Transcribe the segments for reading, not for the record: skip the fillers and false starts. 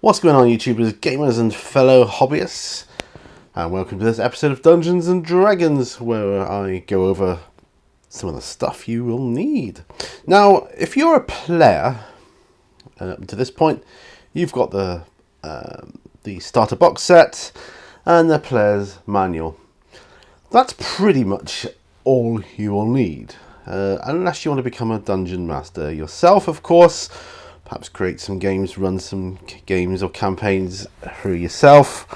What's going on, YouTubers, gamers and fellow hobbyists, and welcome to this episode of Dungeons and Dragons, where I go over some of the stuff you will need. Now, if you're a player, up to this point, you've got the starter box set and the player's manual. That's pretty much all you will need, unless you want to become a dungeon master yourself, of course. Perhaps create some games, run some games or campaigns through yourself,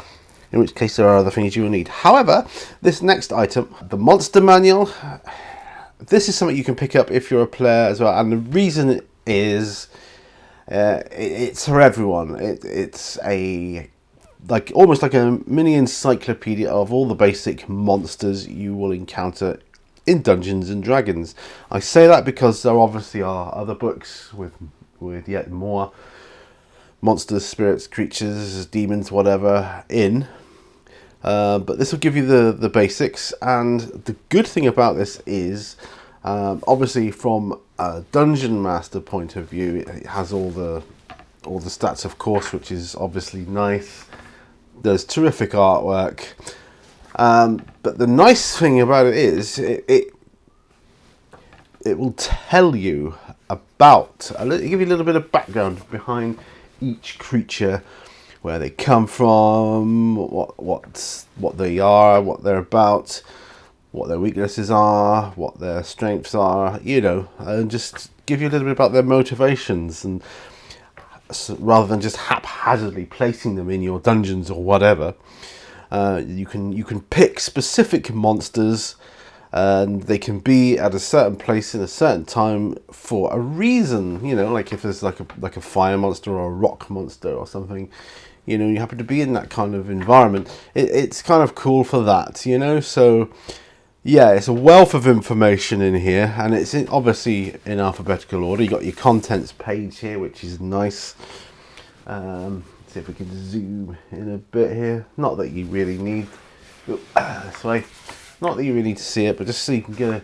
in which case there are other things you will need. However, this next item, the monster manual, this is something you can pick up if you're a player as well, and the reason is it's for everyone. It's almost like a mini encyclopedia of all the basic monsters you will encounter in Dungeons and Dragons. I say that because there obviously are other books with yet more monsters, spirits, creatures, demons, whatever in. But this will give you the basics, and the good thing about this is, obviously from a dungeon master point of view, it has all the stats, of course, which is obviously nice. There's terrific artwork, but the nice thing about it is it will tell you about, give you a little bit of background behind each creature, where they come from, what they are, what they're about, what their weaknesses are, what their strengths are, and just give you a little bit about their motivations, and rather than just haphazardly placing them in your dungeons or whatever, you can pick specific monsters, and they can be at a certain place in a certain time for a reason. Like if there's like a fire monster or a rock monster or something, you happen to be in that kind of environment. It's kind of cool for that, So yeah, it's a wealth of information in here, and it's obviously in alphabetical order. You got your contents page here, which is nice. See if we can zoom in a bit here. Not that you really need this way. Not that you really need to see it, but just so you can get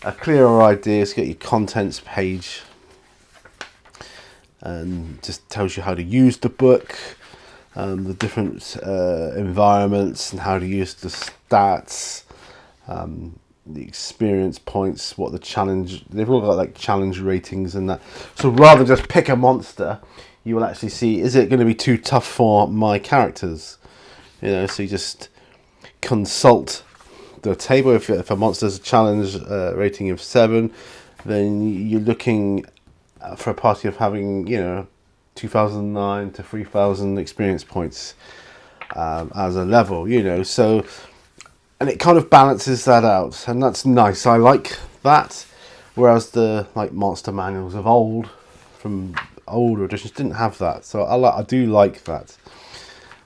a clearer idea. So get your contents page, and just tells you how to use the book, the different environments, and how to use the stats, the experience points, what the challenge. They've all got like challenge ratings and that. So rather than just pick a monster, you will actually see, is it going to be too tough for my characters? So you just consult the table. If a monster's a challenge rating of 7, then you're looking for a party of having 2009 to 3000 experience points as a level, so, and it kind of balances that out, and that's nice. I like that, whereas the monster manuals of old, from older editions, didn't have that, so I do like that.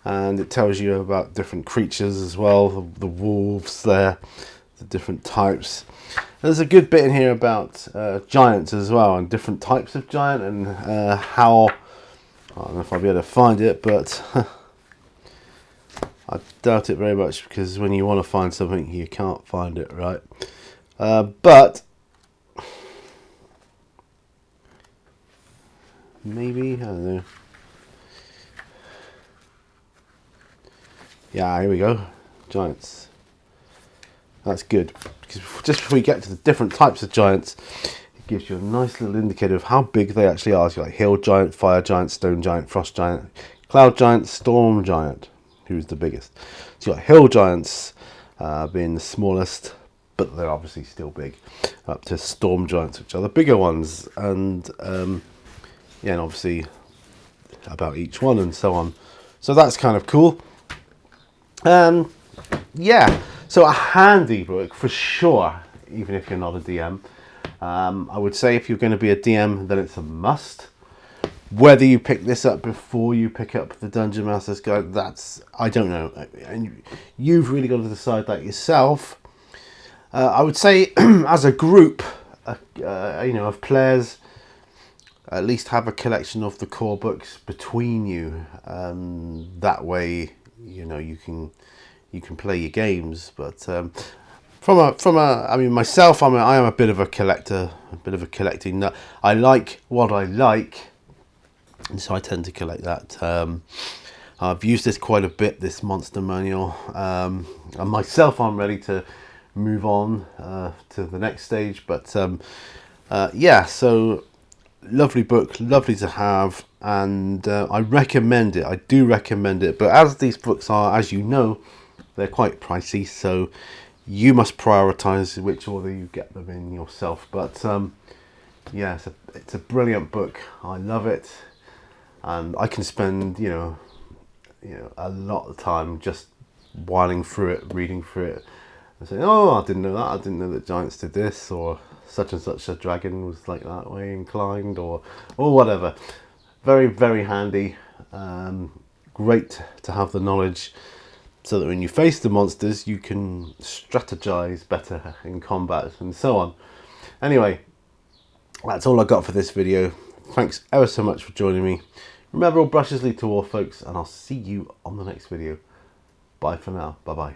And it tells you about different creatures as well, the wolves there, the different types. There's a good bit in here about giants as well, and different types of giant, and how, I don't know if I'll be able to find it, but I doubt it very much, because when you want to find something, you can't find it, right? But maybe, I don't know. Yeah, here we go. Giants. That's good, because just before we get to the different types of giants, it gives you a nice little indicator of how big they actually are. So like hill giant, fire giant, stone giant, frost giant, cloud giant, storm giant. Who's the biggest? So you got hill giants being the smallest, but they're obviously still big. Up to storm giants, which are the bigger ones, and and obviously about each one and so on. So that's kind of cool. Yeah, so a handy book for sure, even if you're not a DM. I would say if you're going to be a DM, then it's a must. Whether you pick this up before you pick up the Dungeon Master's Guide, I don't know, and you've really got to decide that yourself. I would say as a group, of players, at least have a collection of the core books between you. That way, you can play your games. But myself, I am a bit of a collector, a bit of a collecting nut. I like what I like, and so I tend to collect that. I've used this quite a bit, this monster manual, and myself I'm ready to move on to the next stage, but yeah, so lovely book, lovely to have, and I recommend it. I do recommend it, but as these books are, as you know, they're quite pricey, so you must prioritize which order you get them in yourself. But yeah, it's a brilliant book. I love it, and I can spend a lot of time just whiling through it, reading through it, and saying, "Oh, I didn't know that. I didn't know that giants did this, or such and such a dragon was like that way inclined, or whatever." Very, very handy. Great to have the knowledge, so that when you face the monsters, you can strategize better in combat and so on. Anyway, that's all I got for this video. Thanks ever so much for joining me. Remember, all brushes lead to war, folks, and I'll see you on the next video. Bye for now. Bye bye.